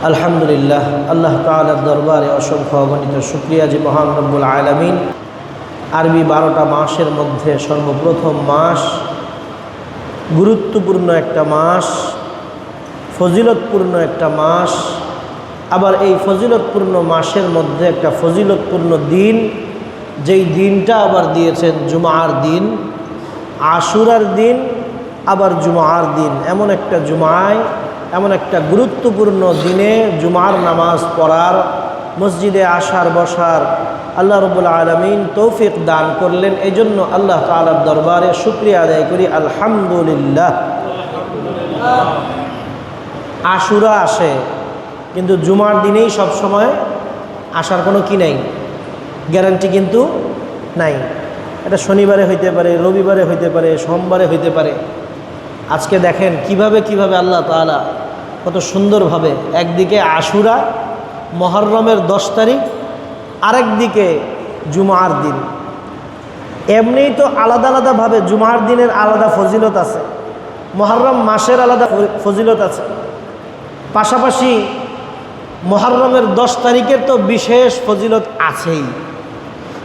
আলহামদুলিল্লাহ, আল্লাহ তাআলার দরবারে অসংখ্য অগণিত শুকরিয়া যে মহান রব্বুল আলামিন আরবি 12টা মাসের মধ্যে সর্বপ্রথম মাস, গুরুত্বপূর্ণ একটা মাস, ফজিলতপূর্ণ একটা মাস, আবার এই ফজিলতপূর্ণ মাসের মধ্যে একটা ফজিলতপূর্ণ দিন, যেই দিনটা আবার দিয়েছেন জুমার দিন, আশুরার দিন, আবার জুমার দিন। এমন একটা জুমায়, এমন একটা গুরুত্বপূর্ণ দিনে জুমার নামাজ পড়ার, মসজিদে আসার বসার আল্লাহ রব্বুল আলামিন তৌফিক দান করলেন। এই জন্য আল্লাহ তাআলার দরবারে শুকরিয়া আদায় করি, আলহামদুলিল্লাহ। আশুরা আসে, কিন্তু জুমার দিনেই সব সময় আসার কোনো কি নাই, গ্যারান্টি কিন্তু নাই। এটা শনিবারে হইতে পারে, রবিবারে হইতে পারে, সোমবারে হইতে পারে। আজকে দেখেন কিভাবে আল্লাহ তাআলা কত সুন্দরভাবে, একদিকে আশুরা মুহররমের 10 তারিখ, আরেকদিকে জুমার দিন। এমনিই তো আলাদা আলাদাভাবে জুমার দিনের আলাদা ফজিলত আছে, মুহররম মাসের আলাদা ফজিলত আছে, পাশাপাশি মুহররমের 10 তারিখের তো বিশেষ ফজিলত আছেই।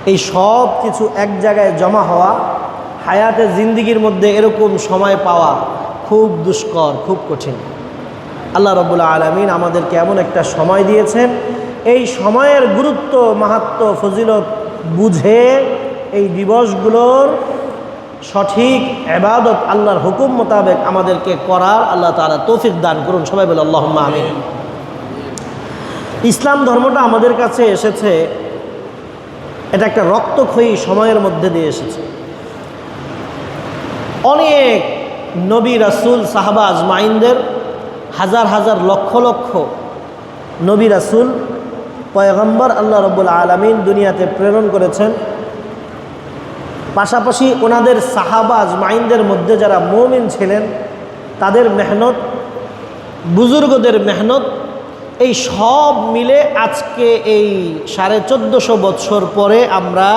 এই সব কিছু এক জায়গায় জমা হওয়া, হায়াতে জিন্দিগির মধ্যে এরকম সময় পাওয়া খুব দুষ্কর, খুব কঠিন। আল্লাহ রাব্বুল আলামিন আমাদেরকে এমন একটা সময় দিয়েছেন, এই সময়ের গুরুত্ব, মাহাত্ম্য, ফজিলত বুঝে এই দিবসগুলোর সঠিক ইবাদত আল্লাহর হুকুম মোতাবেক আমাদেরকে করার আল্লাহ তাআলা তৌফিক দান করুন। সবাই বলে আল্লাহুম্মা আমিন। ইসলাম ধর্মটা আমাদের কাছে এসেছে, এটা একটা রক্তক্ষয়ী সময়ের মধ্যে দিয়ে এসেছে। অনেক নবী, রাসূল, সাহাবা আজমাইনদের, হাজার হাজার লক্ষ লক্ষ নবী, রাসূল, পয়গম্বর আল্লাহ রাব্বুল আলামিন দুনিয়াতে প্রেরণ করেছেন। পাশাপাশি ওনাদের সাহাবা আজমাইনদের মধ্যে যারা মুমিন ছিলেন, তাদের মেহনত, বুজুর্গদের মেহনত, এই সব মিলে আজকে এই 1450 বছর পরে আমরা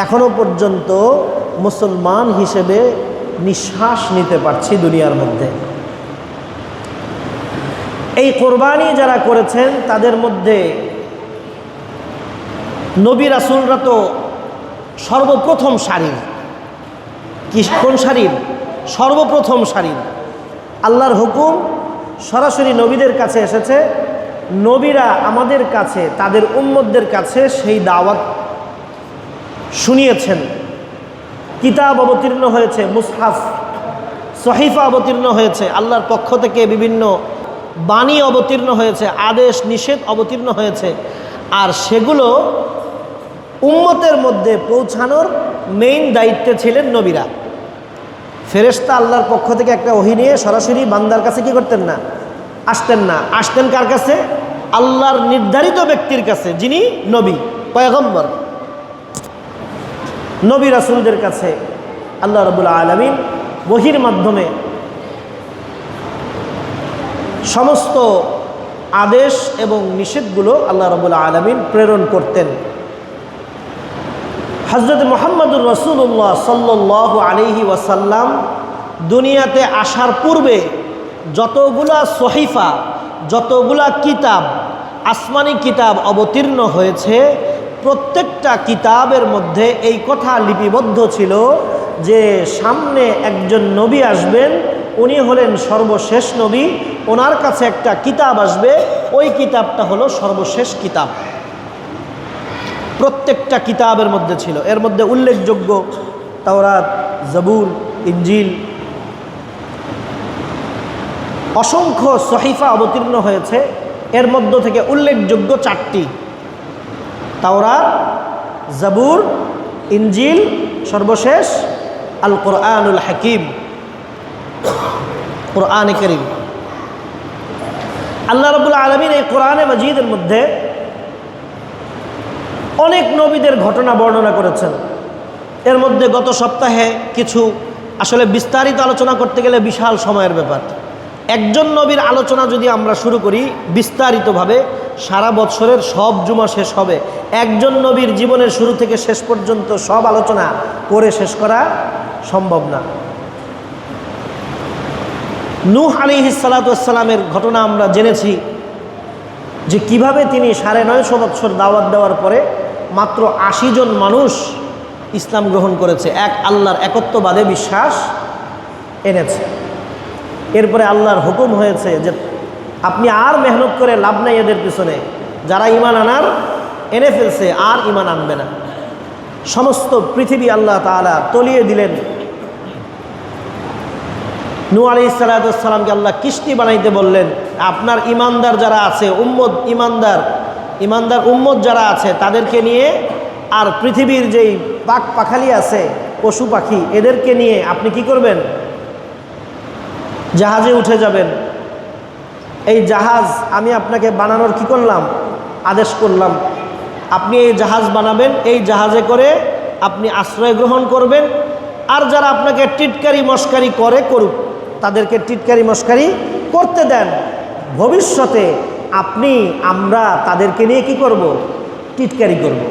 এখনো পর্যন্ত মুসলমান হিসেবে নিঃশ্বাস নিতে পারছি দুনিয়ার মধ্যে। এই কোরবানি যারা করেছেন তাদের মধ্যে নবী রাসূলরা তো সর্বপ্রথম সারির। কোন সারির? সর্বপ্রথম সারির। আল্লাহর হুকুম সরাসরি নবীদের কাছে এসেছে, নবীরা আমাদের কাছে, তাদের উম্মতদের কাছে সেই দাওয়াত শুনিয়েছেন। কিতাব অবতীর্ণ হয়েছে, মুসহাফ, সহিফা অবতীর্ণ হয়েছে, আল্লাহর পক্ষ থেকে বিভিন্ন বাণী অবতীর্ণ হয়েছে, আদেশ নিষেধ অবতীর্ণ হয়েছে। আর সেগুলো উম্মতের মধ্যে পৌঁছানোর মেইন দায়িত্বে ছিলেন নবীরা। ফেরেশতা আল্লাহর পক্ষ থেকে একটা ওহী নিয়ে সরাসরি বান্দার কাছে কি করতেন না, আসতেন না। আসতেন কার কাছে? আল্লাহর নির্ধারিত ব্যক্তির কাছে, যিনি নবী, পয়গম্বর। নবী রাসূলদের কাছে আল্লাহ রাব্বুল আলামিন ওহীর মাধ্যমে সমস্ত আদেশ এবং নিষেধগুলো আল্লাহ রাব্বুল আলামিন প্রেরণ করতেন। হযরত মুহাম্মদুর রাসূলুল্লাহ সাল্লাল্লাহু আলাইহি ওয়াসাল্লাম দুনিয়াতে আসার পূর্বে যতগুলা সহিফা, যতগুলা কিতাব, আসমানি কিতাব অবতীর্ণ হয়েছে, প্রত্যেকটা কিতাবের মধ্যে এই কথা লিপিবদ্ধ ছিল যে সামনে একজন নবী আসবেন, উনি হলেন সর্বশেষ নবী, ওনার কাছে একটা কিতাব আসবে, ওই কিতাবটা হলো সর্বশেষ কিতাব। প্রত্যেকটা কিতাবের মধ্যে ছিল। এর মধ্যে উল্লেখযোগ্য তাওরাত, জবুর, ইনজিল, অসংখ্য সহিফা অবতীর্ণ হয়েছে। এর মধ্য থেকে উল্লেখযোগ্য 4টি: তাওরাত, জবুর, ইনজিল, সর্বশেষ আল কোরআনুল হাকিম, কোরআনে কারীম। আল্লাহ রাব্বুল আলামিন এই কোরআনে মাজিদের মধ্যে অনেক নবীদের ঘটনা বর্ণনা করেছেন। এর মধ্যে গত সপ্তাহে কিছু, আসলে বিস্তারিত আলোচনা করতে গেলে বিশাল সময়ের ব্যাপার। একজন নবীর আলোচনা যদি আমরা শুরু করি বিস্তারিতভাবে, সারা বছরের সব জুমা শেষ হবে। একজন নবীর জীবনের শুরু থেকে শেষ পর্যন্ত সব আলোচনা করে শেষ করা সম্ভব না। নূহ আলাইহিস সালাতু ওয়াস সালামের ঘটনা আমরা জেনেছি। যে কিভাবে তিনি 950 বছর দাওয়াত দেওয়ার পরে মাত্র 80 জন মানুষ ইসলাম গ্রহণ করেছে, এক আল্লাহর একত্ববাদে বিশ্বাস এনেছে। এরপরে আল্লাহর হুকুম হয়েছে যে আপনি আর মেহনত করে লাভ নাই এদের পিছনে, যারা ঈমান আনার এনে ফেলছে আর ঈমান আনবে না। সমস্ত পৃথিবী আল্লাহ তাআলা তলিয়ে দিলেন। নূহ আলাইহিস সালামকে আল্লাহ কিস্তি বানাইতে বললেন, আপনার ইমানদার যারা আছে উম্মত, ইমানদার উম্মত যারা আছে তাদেরকে নিয়ে, আর পৃথিবীর যেই পাক পাখালি আছে পশু পাখি এদেরকে নিয়ে আপনি কি করবেন? জাহাজে উঠে যাবেন। এই জাহাজ আমি আপনাকে বানানোর কি করলাম? আদেশ করলাম। আপনি এই জাহাজ বানাবেন, এই জাহাজে করে আপনি আশ্রয় গ্রহণ করবেন। আর যারা আপনাকে টিটকারি মস্কারি করে করুক, তাদেরকে টিটকারি মস্কারি করতে দেন। ভবিষ্যতে আমরা তাদেরকে নিয়ে কি করব? টিটকারি করব,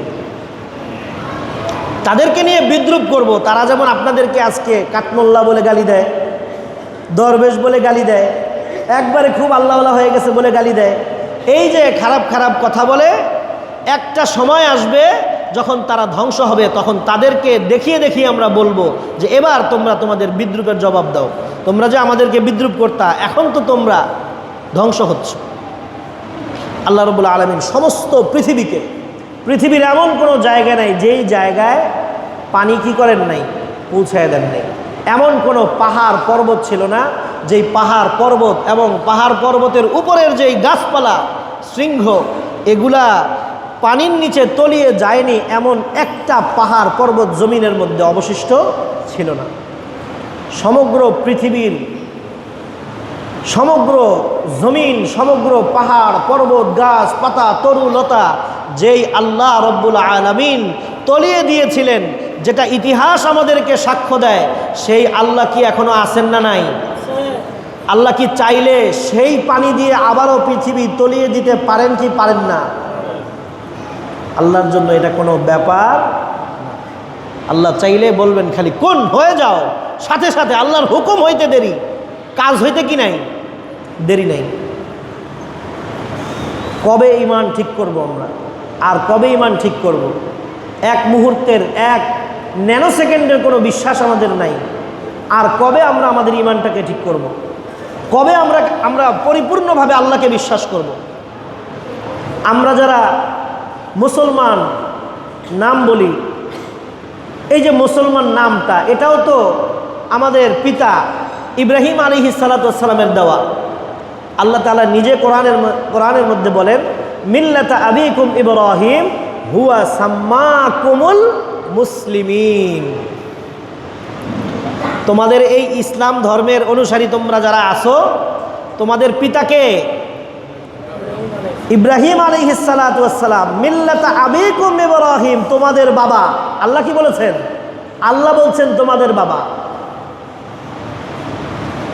তাদেরকে নিয়ে বিদ্রুপ করব। তারা যেমন আপনাদেরকে আজকে কাঠমোল্লা বলে গালি দেয়, দরবেশ বলে গালি দেয়, একবারে খুব আল্লাহওয়ালা হয়ে গেছে বলে গালি দেয়, এই যে খারাপ খারাপ কথা বলে, একটা সময় আসবে যখন তারা ধ্বংস হবে, তখন তাদেরকে দেখিয়ে দেখিয়ে আমরা বলবো যে এবার তোমরা তোমাদের বিদ্রুপের জবাব দাও। তোমরা যে আমাদেরকে বিদ্রুপ করতা, এখন তো তোমরা ধ্বংস হচ্ছ। আল্লাহ রাব্বুল আলামিন সমস্ত পৃথিবীর এমন কোনো জায়গা নাই যেই জায়গায় পানি কি করেন নাই, পৌঁছায় দেন নাই। এমন কোনো পাহাড় পর্বত ছিল না যেই পাহাড় পর্বত এবং পাহাড় পর্বতের উপরের যেই গাছপালা শৃঙ্গ এগুলা পানির নিচে তলিয়ে যায়নি, এমন একটা পাহাড় পর্বত জমিনের মধ্যে অবশিষ্ট ছিল না। সমগ্র পৃথিবীর সমগ্র জমিন, সমগ্র পাহাড় পর্বত গাছ পাতা তরু লতা যেই আল্লাহ রব্বুল আলামিন তলিয়ে দিয়েছিলেন, যেটা ইতিহাস আমাদেরকে সাক্ষ্য দেয়, সেই আল্লাহ কি এখনো আছেন না নাই? আল্লাহ কি চাইলে সেই পানি দিয়ে আবারও পৃথিবী তলিয়ে দিতে পারেন কি পারেন না? আল্লাহর জন্য এটা কোনো ব্যাপার না। আল্লাহ চাইলে বলবেন খালি কোন হয়ে যাও, সাথে সাথে আল্লাহর হুকুম হইতে দেরি, কাজ হইতে কি নাই, দেরি নাই। কবে ঈমান ঠিক করব আমরা, আর কবে ঈমান ঠিক করব? এক মুহূর্তের, এক ন্যানো সেকেন্ডের কোনো বিশ্বাস আমাদের নাই। আর কবে আমরা আমাদের ঈমানটাকে ঠিক করব? কবে আমরা পরিপূর্ণভাবে আল্লাহকে বিশ্বাস করব? আমরা যারা মুসলমান নাম বলি, এই যে মুসলমান নামটা, এটাও তো আমাদের পিতা ইব্রাহিম আলাইহিস সালাতু ওয়াস সালামের দেওয়া। আল্লাহ তাআলা নিজে কোরআনের মধ্যে বলেন, মিল্লাতা আবিকুম ইব্রাহিম হুয়া সাম্মাকুমুল মুসলিমিন। তোমাদের এই ইসলাম ধর্মের অনুসারী তোমরা যারা আছো, তোমাদের পিতাকে ইব্রাহিম আলাইহিস সালাতু ওয়াস সালাম, মিল্লাতা আবিকুম ইব্রাহিম, তোমাদের বাবা। আল্লাহ কি বলেছেন? আল্লাহ বলছেন তোমাদের বাবা।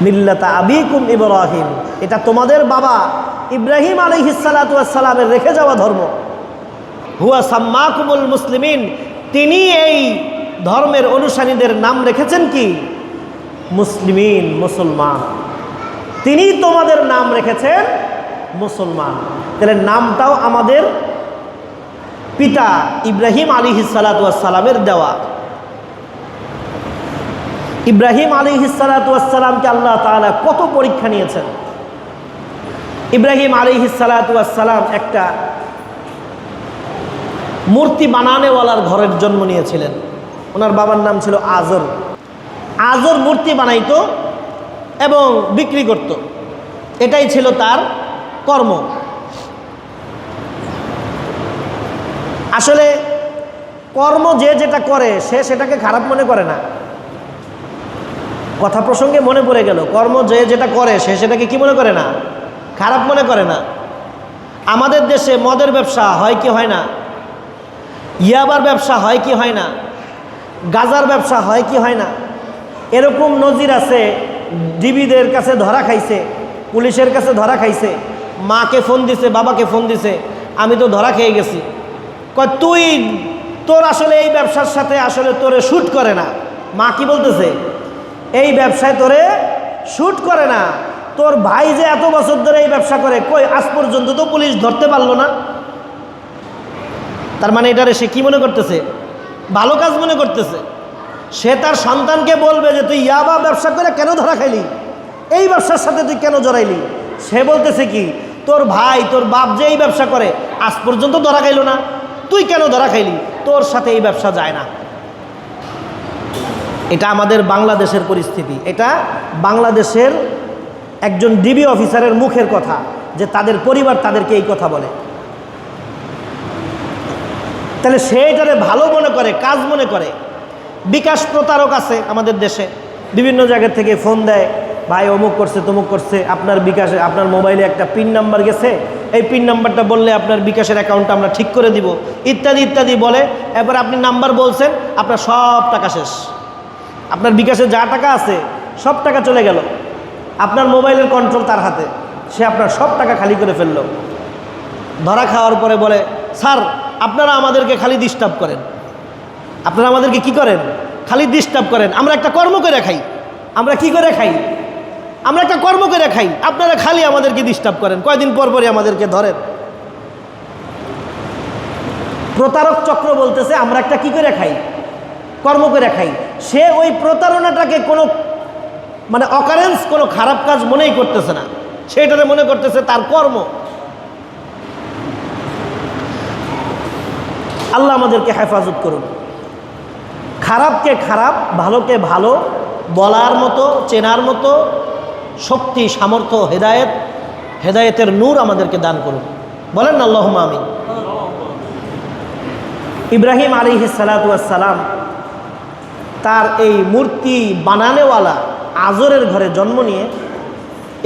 মিল্লাতা আবিকুম ইব্রাহিম, এটা তোমাদের বাবা ইব্রাহিম আলাইহিস সালাতু ওয়াস সালামের রেখে যাওয়া ধর্ম। হুয়া সাম্মাকুমুল মুসলিমিন, তিনি এই ধর্মের অনুসারীদের নাম রেখেছেন কি? মুসলিমিন, মুসলমান। তিনি তোমাদের নাম রেখেছেন মুসলমান। তাহলে নামটাও আমাদের পিতা ইব্রাহিম আলাইহিস সালাতু ওয়াস সালামের দেওয়া। ইব্রাহিম আলাইহিস সালাতু ওয়াস সালামকে আল্লাহ তাআলা কত পরীক্ষা নিয়েছেন। ইব্রাহিম আলাইহিস সালাতু ওয়াস সালাম একটা মূর্তি বানানেওয়ালার ঘরের জন্ম নিয়েছিলেন। ওনার বাবার নাম ছিল আজর। আজর মূর্তি বানাইতো এবং বিক্রি করত, এটাই ছিল তার কর্ম। আসলে কর্ম যে যেটা করে সে সেটাকে খারাপ মনে করে না। কথা প্রসঙ্গে মনে পড়ে গেল, কর্ম যে যেটা করে সে সেটাকে কি মনে করে না, খারাপ মনে করে না। আমাদের দেশে মদের ব্যবসা হয় কি হয় না, ইয়াবার ব্যবসা হয় কি হয় না, গাজার ব্যবসা হয় কি হয় না। এরকম নজির আছে, ডিবিদের কাছে ধরা খাইছে, পুলিশের কাছে ধরা খাইছে, মাকে ফোন দিছে, বাবাকে ফোন দিছে, আমি তো ধরা খেয়ে গেছি। কয় তুই তোর আসলে এই ব্যবসার সাথে আসলে তোরে শ্যুট করে না। মা কি বলতেছে? এই ব্যবসায় তোরে শ্যুট করে না, তোর ভাই যে এত বছর ধরে এই ব্যবসা করে, কই আজ পর্যন্ত তো পুলিশ ধরতে পারলো না। তার মানে এটারে সে কি মনে করতেছে? ভালো কাজ মনে করতেছে। সে তার সন্তানকে বলবে যে তুই ইয়াবা ব্যবসা করে কেন ধরা খাইলি, এই ব্যবসার সাথে তুই কেন জড়াইলি। সে বলতেছে কি, তোর ভাই তোর বাপ যে এই ব্যবসা করে আজ পর্যন্ত ধরা খাইল না, তুই কেন ধরা খাইলি, তোর সাথে এই ব্যবসা যায় না। এটা আমাদের বাংলাদেশের পরিস্থিতি। এটা বাংলাদেশের একজন ডিবি অফিসারের মুখের কথা, যে তাদের পরিবার তাদেরকে এই কথা বলে। তাহলে সে এটারে ভালো মনে করে, কাজ মনে করে। বিকাশ প্রতারক আছে আমাদের দেশে, বিভিন্ন জায়গা থেকে ফোন দেয়, ভাই অমুক করছে তমুক করছে, আপনার বিকাশে আপনার মোবাইলে একটা পিন নাম্বার গেছে, এই পিন নাম্বারটা বললে আপনার বিকাশের অ্যাকাউন্টটা আমরা ঠিক করে দিব, ইত্যাদি ইত্যাদি বলে। এরপর আপনি নাম্বার বলছেন, আপনার সব টাকা শেষ, আপনার বিকাশে যা টাকা আছে সব টাকা চলে গেল। আপনার মোবাইলের কন্ট্রোল তার হাতে, সে আপনার সব টাকা খালি করে ফেলল। ধরা খাওয়ার পরে বলে, স্যার আপনারা আমাদেরকে খালি ডিস্টার্ব করেন, আপনারা আমাদেরকে কি করেন, খালি ডিস্টার্ব করেন। আমরা একটা কর্ম করে খাই, আমরা কি করে খাই, আমরা একটা কর্ম করে খাই, আপনারা খালি আমাদেরকে ডিস্টার্ব করেন, কয়দিন পর পরই আমাদেরকে ধরেন। প্রতারক চক্র বলতেছে আমরা একটা কি করে খাই, কর্ম করে খাই। সে ওই প্রতারণাটাকে কোনো মানে অকারেন্স, কোনো খারাপ কাজ মনেই করতেছে না, সেটারে মনে করতেছে তার কর্ম। আল্লাহ আমাদেরকে হেফাজত করুন। খারাপকে খারাপ, ভালোকে ভালো বলার মতো, চেনার মতো শক্তি, সামর্থ্য, হেদায়েতের নূর আমাদেরকে দান করুন। বলেন না আল্লাহুম্মা আমিন। ইব্রাহিম আলাইহিস সালাতু ওয়াস সালাম তার এই মূর্তি বানানেওয়ালা আজরের ঘরে জন্ম নিয়ে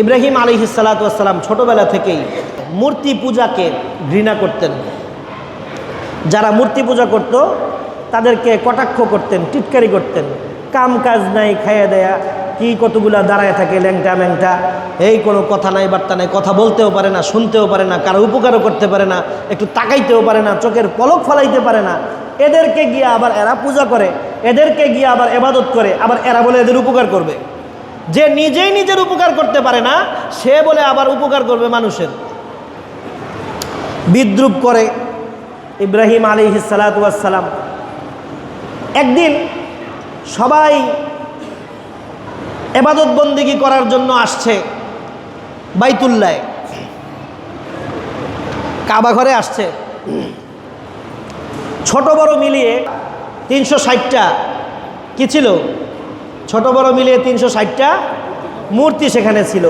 ইব্রাহিম আলাইহিস সালাতু ওয়াস সালাম ছোটবেলা থেকেই মূর্তি পূজাকে ঘৃণা করতেন। যারা মূর্তি পূজা করত তাদেরকে কটাক্ষ করতেন, টিটকারি করতেন। কাম কাজ নাই, খাইয়া দেয়া, কি কতগুলা দাঁড়ায় থাকে ল্যাংটা ম্যাংটা, এই কোনো কথা নাই বার্তা নাই, কথা বলতেও পারে না, শুনতেও পারে না, কারো উপকারও করতে পারে না, একটু তাকাইতেও পারে না, চোখের পলক ফলাইতে পারে না। এদেরকে গিয়ে আবার এরা পূজা করে, এদেরকে গিয়ে আবার ইবাদত করে, আবার এরা বলে এদের উপকার করবে। যে নিজেই নিজের উপকার করতে পারে না, সে বলে আবার উপকার করবে মানুষের। বিদ্রুপ করে ইব্রাহিম আলাইহিস সালাতু ওয়াস সালাম। একদিন সবাই ইবাদত বন্দেগী করার জন্য আসছে বাইতুল্লাহ, কাবা ঘরে আসছে। ছোট বড় মিলিয়ে 360টা কি ছিল, ছোট বড় মিলিয়ে 360টা মূর্তি সেখানে ছিল।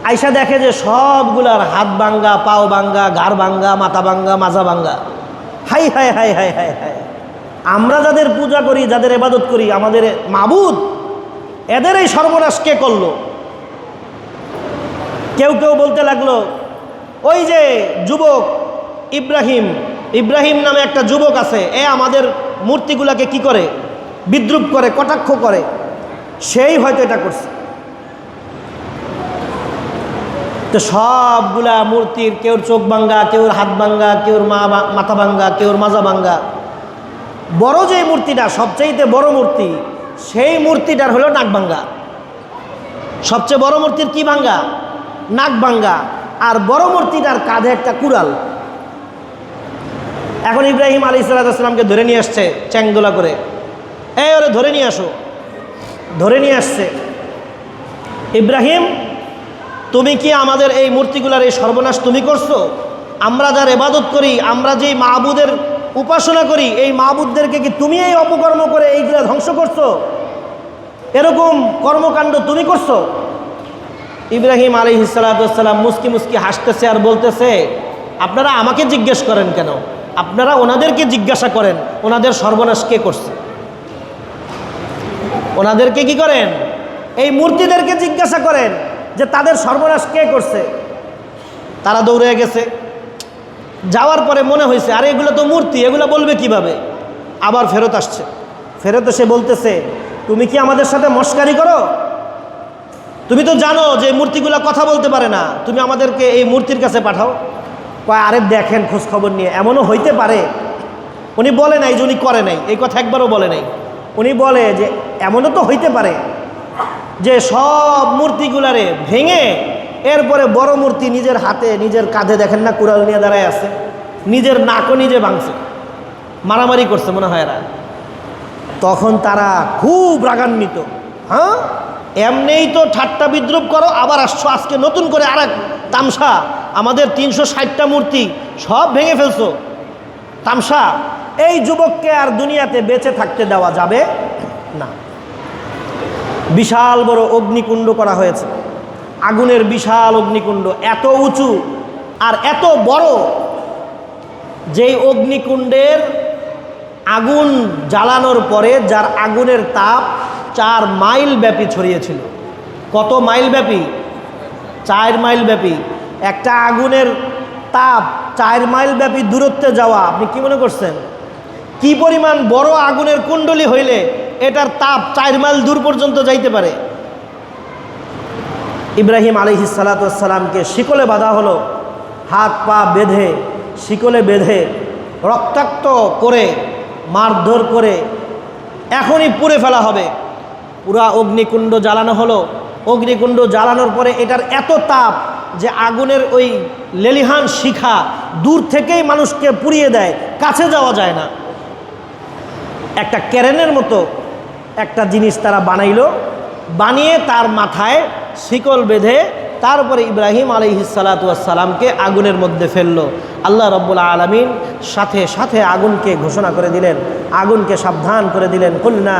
আয়সা দেখে যে সবগুলার হাত ভাঙ্গা, পাও ভাঙ্গা, ঘাড় ভাঙ্গা, মাথা ভাঙ্গা, মাজা ভাঙ্গা। High high high high high high, আমরা যাদের পূজা করি, যাদের ইবাদত করি, আমাদের মাবুদ, এদের এই সর্বনাশ কে করলো? কেউ কেউ বলতে লাগলো, ওই যে যুবক ইব্রাহিম নামে একটা যুবক আছে, এ আমাদের মূর্তিগুলাকে কি করে, বিদ্রুপ করে, কটাক্ষ করে, সেই হয়তো এটা করছে। তো সবগুলা মূর্তির কেউর চোখ ভাঙ্গা, কেউর হাত ভাঙ্গা, কেউর মাথা ভাঙ্গা, কেউর মাজা ভাঙ্গা। বড় যে মূর্তিটা, সবচেয়ে বড় মূর্তি, সেই মূর্তিটার হলো নাক ভাঙ্গা। সবচেয়ে বড় মূর্তির কি ভাঙ্গা? নাক ভাঙ্গা। আর বড় মূর্তিটার কাঁধে একটা কুড়াল। এখন ইব্রাহিম আলাইহিস সালামকে ধরে নিয়ে আসছে চ্যাংদোলা করে, এই ওরে ধরে নিয়ে আসো। ধরে নিয়ে আসছে। ইব্রাহিম, তুমি কি আমাদের এই মূর্তিগুলার এই সর্বনাশ তুমি করছো? আমরা যার ইবাদত করি, আমরা যেই মাবুদের উপাসনা করি, এই মাবুদদেরকে কি তুমি এই অপকর্ম করে এইগুলা ধ্বংস করছো? এরকম কর্মকাণ্ড তুমি করছো? ইব্রাহিম আলাইহিস সালাম মুস্কি মুস্কি হাসতেছে আর বলতেছে, আপনারা আমাকে জিজ্ঞেস করেন কেন? আপনারা ওনাদেরকে জিজ্ঞাসা করেন, ওনাদের সর্বনাশ কে করছে। ওনাদেরকে কি করেন? এই মূর্তিদেরকে জিজ্ঞাসা করেন যে তাদের সর্বনাশ কে করছে। তারা দৌড়ে গেছে। যাওয়ার পরে মনে হয়েছে, আরে এগুলো তো মূর্তি, এগুলো বলবে কিভাবে। আবার ফেরত আসছে। ফেরত এসে বলতেছে, তুমি কি আমাদের সাথে মস্কারি করো? তুমি তো জানো যে মূর্তিগুলো কথা বলতে পারে না, তুমি আমাদেরকে এই মূর্তির কাছে পাঠাও। কয়, আরে দেখেন খোঁজ খবর নিয়ে, এমনও হইতে পারে। উনি বলে নাই যে উনি করে নাই, এই কথা একবারও বলে নাই। উনি বলে যে এমনও তো হইতে পারে যে সব মূর্তিগুলারে ভেঙে এরপরে বড় মূর্তি নিজের হাতে নিজের কাঁধে, দেখেন না কুড়াল নিয়ে দাঁড়ায় আছে, নিজের নাকও নিজে ভাঙছে, মারামারি করছে মনে হয় এরা। তখন তারা খুব রাগান্বিত, হ্যাঁ এমনিই তো ঠাট্টা বিদ্রুপ করো, আবার আসছো আজকে নতুন করে আর এক তামসা, আমাদের 360টা মূর্তি সব ভেঙে ফেলছো, তামসা। এই যুবককে আর দুনিয়াতে বেঁচে থাকতে দেওয়া যাবে না। বিশাল বড় অগ্নিকুণ্ড করা হয়েছে, আগুনের বিশাল অগ্নিকুণ্ড, এত উঁচু আর এত বড়, যেই অগ্নিকুণ্ডের আগুন জ্বালানোর পরে যার আগুনের তাপ 4 মাইল ব্যাপী ছড়িয়েছিল। কত মাইল ব্যাপী? 4 মাইল ব্যাপী। একটা আগুনের তাপ 4 মাইল ব্যাপী দূরত্বে যাওয়া, আপনি কি মনে করছেন কি পরিমাণ বড় আগুনের কুণ্ডলী হইলে এটার তাপ 4 মাইল দূর পর্যন্ত যাইতে পারে? ইব্রাহিম আলাইহিস সালাতু ওয়াস সালামকে শিকলে বাঁধা হলো, হাত পা বেঁধে শিকলে বেঁধে রক্তাক্ত করে মারধর করে এখনই পুড়ে ফেলা হবে। পুরা অগ্নিকুণ্ড জ্বালানো হলো। অগ্নিকুণ্ড জ্বালানোর পরে এটার এত তাপ যে আগুনের ওই লেলিহান শিখা দূর থেকেই মানুষকে পুড়িয়ে দেয়, কাছে যাওয়া যায় না। একটা ক্যারেনের মতো একটা জিনিস তারা বানাইলো, বানিয়ে তার মাথায় শিকল বেঁধে তারপরে ইব্রাহিম আলাইহিস সালাতু ওয়াস সালামকে আগুনের মধ্যে ফেললো। আল্লাহ রাব্বুল আলামিন সাথে সাথে আগুনকে ঘোষণা করে দিলেন, আগুনকে সাবধান করে দিলেন, কুলনা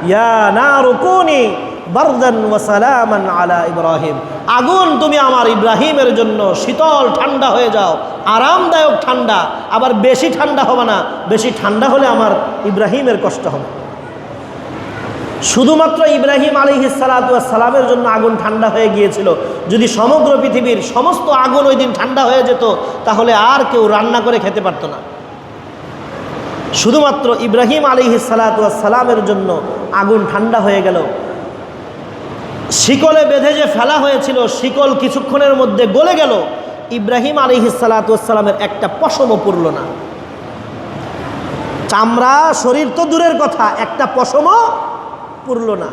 ইয়া নারু কুনি বারদান ওয়া সালামান আলা ইব্রাহিম, আগুন তুমি আমার ইব্রাহিমের জন্য শীতল ঠান্ডা হয়ে যাও, আরামদায়ক ঠান্ডা, আবার বেশি ঠান্ডা হবে না, বেশি ঠান্ডা হলে আমার ইব্রাহিমের কষ্ট হবে। শুধুমাত্র ইব্রাহিম আলাইহিস সালাতু ওয়াস সালামের জন্য আগুন ঠান্ডা হয়ে গিয়েছিল। যদি সমগ্র পৃথিবীর সমস্ত আগুন ওই দিন ঠান্ডা হয়ে যেত তাহলে আর কেউ রান্না করে খেতে পারত না। শুধুমাত্র ইব্রাহিম আলাইহিস সালাতু ওয়াস সালামের জন্য আগুন ঠান্ডা হয়ে গেল। শিকলে বেঁধে যে ফেলা হয়েছিল, শিকল কিছুক্ষণের মধ্যে গলে গেল। ইব্রাহিম আলাইহিস সালাতু ওয়াস সালামের একটা পশমও পুরল না। চামড়া শরীর তো দূরের কথা, একটা পশমও পুরল না।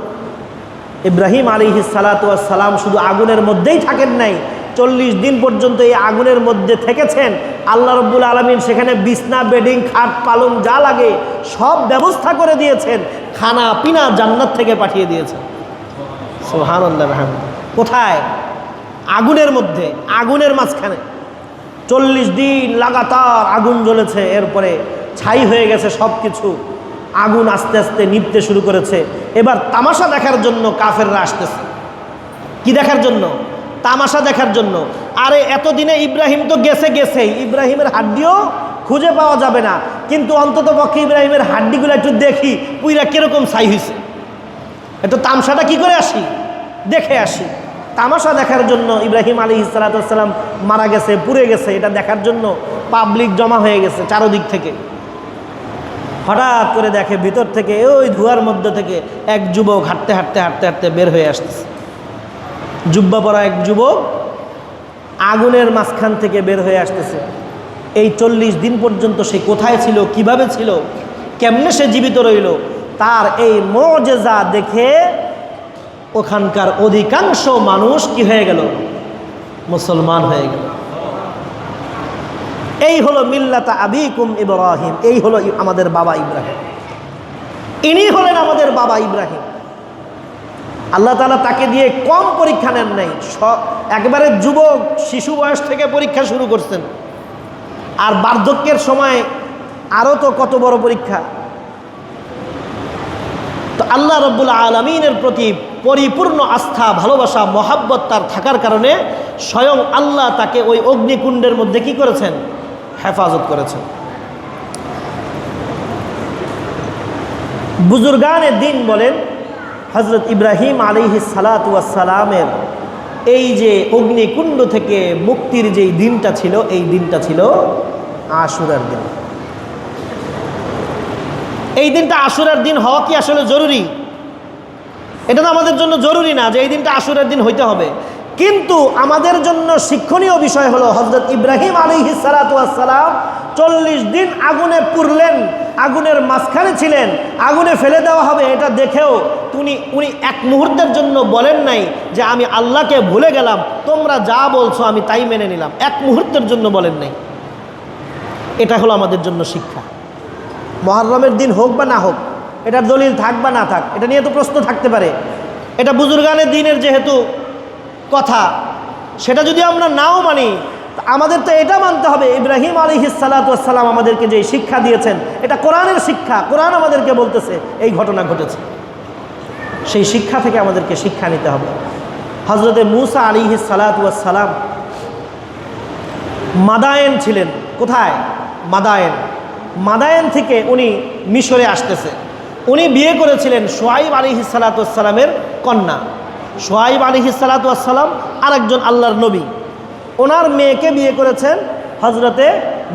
ইব্রাহিম আলাইহিস সালাতু ওয়াস সালাম শুধু আগুনের মধ্যেই থাকেন নাই, 40 দিন পর্যন্ত এই আগুনের মধ্যে থেকেছেন। আল্লাহ রাব্বুল আলামিন সেখানে বিছনা, বেডিং, খাট, পালং যা লাগে সব ব্যবস্থা করে দিয়েছেন, খানা পিনা জান্নাত থেকে পাঠিয়ে দিয়েছেন। সুবহানাল্লাহ। কোথায়? আগুনের মধ্যে, আগুনের মাঝখানে 40 দিন লাগাতার আগুন জ্বলেছে। এরপরে ছাই হয়ে গেছে সব কিছু, আগুন আস্তে আস্তে নিভতে শুরু করেছে। এবার তামাশা দেখার জন্য কাফেররা আসতেছে। কি দেখার জন্য? তামাশা দেখার জন্য। আরে এতদিনে ইব্রাহিম তো গেছেই, ইব্রাহিমের হাড্ডিও খুঁজে পাওয়া যাবে না, কিন্তু অন্তত পক্ষে ইব্রাহিমের হাড্ডিগুলো একটু দেখি পুইরা কিরকম ছাই হয়েছে, একটু তামসাটা কি করে আসি, দেখে আসি। তামাশা দেখার জন্য ইব্রাহিম আলাইহিস সালাতু ওয়াস সালাম মারা গেছে, পুড়ে গেছে, এটা দেখার জন্য পাবলিক জমা হয়ে গেছে চারদিক থেকে। হঠাৎ করে দেখে ভিতর থেকে ওই ধোঁয়ার মধ্যে থেকে এক যুবক হাঁটতে হাঁটতে হাঁটতে হাঁটতে বের হয়ে আসতেছে। জুব্বা পরা এক যুবক আগুনের মাঝখান থেকে বের হয়ে আসতেছে। এই 40 দিন পর্যন্ত সে কোথায় ছিল, কিভাবে ছিল, কেমনে সে জীবিত রইল, তার এই মুজিজা দেখে ওখানকার অধিকাংশ মানুষ কি হয়ে গেল? মুসলমান হয়ে গেল। এই হলো মিল্লাতা আবিকুম ইব্রাহিম, এই হলো আমাদের বাবা ইব্রাহিম। ইনি হলেন আমাদের বাবা ইব্রাহিম। আল্লাহ তাআলা তাকে দিয়ে কম পরীক্ষা নেন নাই, একবারে যুবক শিশু বয়স থেকে পরীক্ষা শুরু করছেন। আর বার্ধক্যের সময় আরও তো কত বড় পরীক্ষা। তো আল্লাহ রাব্বুল আলামিনের প্রতি পরিপূর্ণ আস্থা, ভালোবাসা, মহাব্বত তার থাকার কারণে স্বয়ং আল্লাহ তাকে ওই অগ্নিকুণ্ডের মধ্যে কি করেছেন? হেফাজত করেছেন। বুজুর্গানে দিন বলেন হযরত ইব্রাহিম আলাইহিস সালাতু ওয়াস সালামের এই যে অগ্নিকুণ্ড থেকে মুক্তির যেই দিনটা ছিল, এই দিনটা ছিল আশুরার দিন। এই দিনটা আশুরার দিন হওয়া কি আসলে জরুরি? এটা তো আমাদের জন্য জরুরি না যে এই দিনটা আশুরার দিন হইতে হবে, কিন্তু আমাদের জন্য শিক্ষণীয় বিষয় হলো হযরত ইব্রাহিম আলাইহিস সালাতু ওয়াস সালাম 40 দিন আগুনে পুড়লেন, আগুনের মাঝখানে ছিলেন, আগুনে ফেলে দেওয়া হবে এটা দেখেও উনি এক মুহূর্তের জন্য বলেন নাই যে আমি আল্লাহকে ভুলে গেলাম, তোমরা যা বলছো আমি তাই মেনে নিলাম। এক মুহূর্তের জন্য বলেন নাই। এটা হলো আমাদের জন্য শিক্ষা। মুহররমের দিন হোক বা না হোক, এটার দলিল থাক বা না থাক, এটা নিয়ে তো প্রশ্ন থাকতে পারে। এটা বুজুর্গানের দিনের যেহেতু কথা, সেটা যদি আমরা নাও মানি, আমাদের তো এটা মানতে হবে ইব্রাহিম আলাইহিস সালাতু ওয়াস সালাম আমাদেরকে যে শিক্ষা দিয়েছেন এটা কোরআনের শিক্ষা। কোরআন আমাদেরকে বলতেছে এই ঘটনা ঘটেছে, সেই শিক্ষা থেকে আমাদেরকে শিক্ষা নিতে হবে। হযরতে মূসা আলাইহিস সালাতু ওয়াস সালাম মাদায়েন ছিলেন। কোথায়? মাদায়েন থেকে উনি মিশরে আসতেছে। উনি বিয়ে করেছিলেন শুআয়ব আলাইহিস সালাতু ওয়াস সালামের কন্যা। শুআয়ব আলাইহিস সালাতু ওয়াস সালাম আরেকজন আল্লাহর নবী, ওনার মেয়েকে বিয়ে করেছেন হজরতে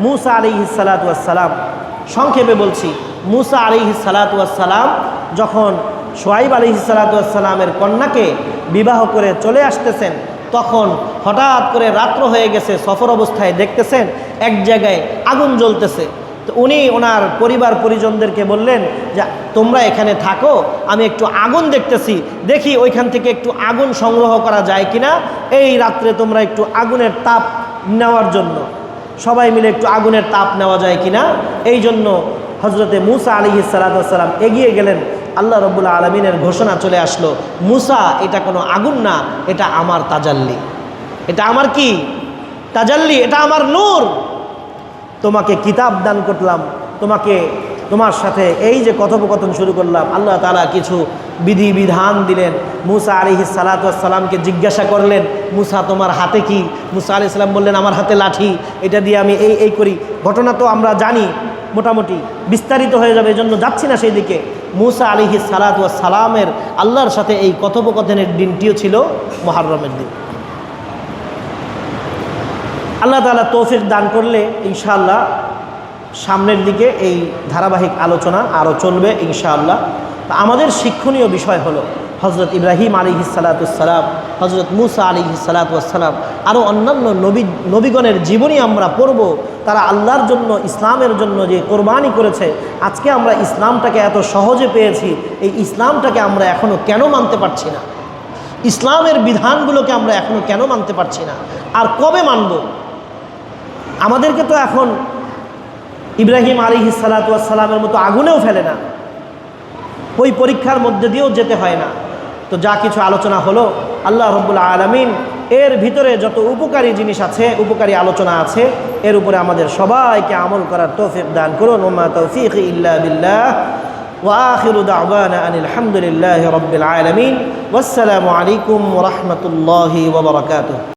মূসা আলাইহিস সালাতু ওয়াস সালাম। সংক্ষেপে বলছি, মূসা আলাইহিস সালাতু ওয়াস সালাম যখন শুআয়ব আলাইহিস সালাতু ওয়াস সালামের কন্যাকে বিবাহ করে চলে আসতেছেন, তখন হঠাৎ করে রাত্র হয়ে গেছে, সফর অবস্থায় দেখতেছেন এক জায়গায় আগুন জ্বলতেছে। তো উনি ওনার পরিবার পরিজনদেরকে বললেন যে তোমরা এখানে থাকো, আমি একটু আগুন দেখতেছি, দেখি ওইখান থেকে একটু আগুন সংগ্রহ করা যায় কিনা, এই রাত্রে তোমরা একটু আগুনের তাপ নেওয়ার জন্য, সবাই মিলে একটু আগুনের তাপ নেওয়া যায় কিনা। এই জন্য হজরতে মূসা আলাইহিস সালাতু ওয়াস সালাম এগিয়ে গেলেন। আল্লাহ রাব্বুল আলামিনের ঘোষণা চলে আসলো, মূসা এটা কোনো আগুন না, এটা আমার তাজাল্লি, এটা আমার কি তাজাল্লি, এটা আমার নূর। তোমাকে কিতাব দান করলাম, তোমার সাথে এই যে কথোপকথন শুরু করলাম, আল্লাহ তাআলা কিছু বিধি বিধান দিলেন। মূসা আলাইহিস সালাতু ওয়াস সালামকে জিজ্ঞাসা করলেন, মূসা তোমার হাতে কি? মূসা আলাইহিস সালাম বললেন আমার হাতে লাঠি, এটা দিয়ে আমি এই করি। ঘটনা তো আমরা জানি, মোটামুটি বিস্তারিত হয়ে যাবে, এজন্য যাচ্ছি না সেই দিকে। মূসা আলাইহিস সালাতু ওয়াস সালামের আল্লাহর সাথে এই কথোপকথনের দিনটিও ছিল মুহররমের দিন। আল্লাহ তাআলা তৌফিক দান করলে ইনশাআল্লাহ সামনের দিকে এই ধারাবাহিক আলোচনা আরও চলবে ইনশাআল্লাহ। আমাদের শিক্ষণীয় বিষয় হলো হজরত ইব্রাহিম আলাইহিস সালাতু ওয়াস সালাম, হজরত মূসা আলাইহিস সালাতু ওয়াস সালাম, আরও অন্যান্য নবীগণের জীবনী আমরা পড়ব। তারা আল্লাহর জন্য, ইসলামের জন্য যে কোরবানি করেছে। আজকে আমরা ইসলামটাকে এত সহজে পেয়েছি, এই ইসলামটাকে আমরা এখনও কেন মানতে পারছি না? ইসলামের বিধানগুলোকে আমরা এখনও কেন মানতে পারছি না? আর কবে মানব? আমাদেরকে তো এখন ইব্রাহিম আলাইহিস সালাতু ওয়াস সালামের মতো আগুনেও ফেলে না, ওই পরীক্ষার মধ্যে দিয়েও যেতে হয় না। তো যা কিছু আলোচনা হলো, আল্লাহ রাব্বুল আলামিন এর ভিতরে যত উপকারী জিনিস আছে, উপকারী আলোচনা আছে, এর উপরে আমাদের সবাইকে আমল করার তৌফিক দান করুন। ওয়া মা তাওফীকি ইল্লা বিল্লাহ। ওয়া আখিরু দাওয়ানা আনিল হামদুলিল্লাহি রাব্বিল আলামিন। ওয়াসসালামু আলাইকুম ওয়া রাহমাতুল্লাহি ওয়া বারাকাতুহু।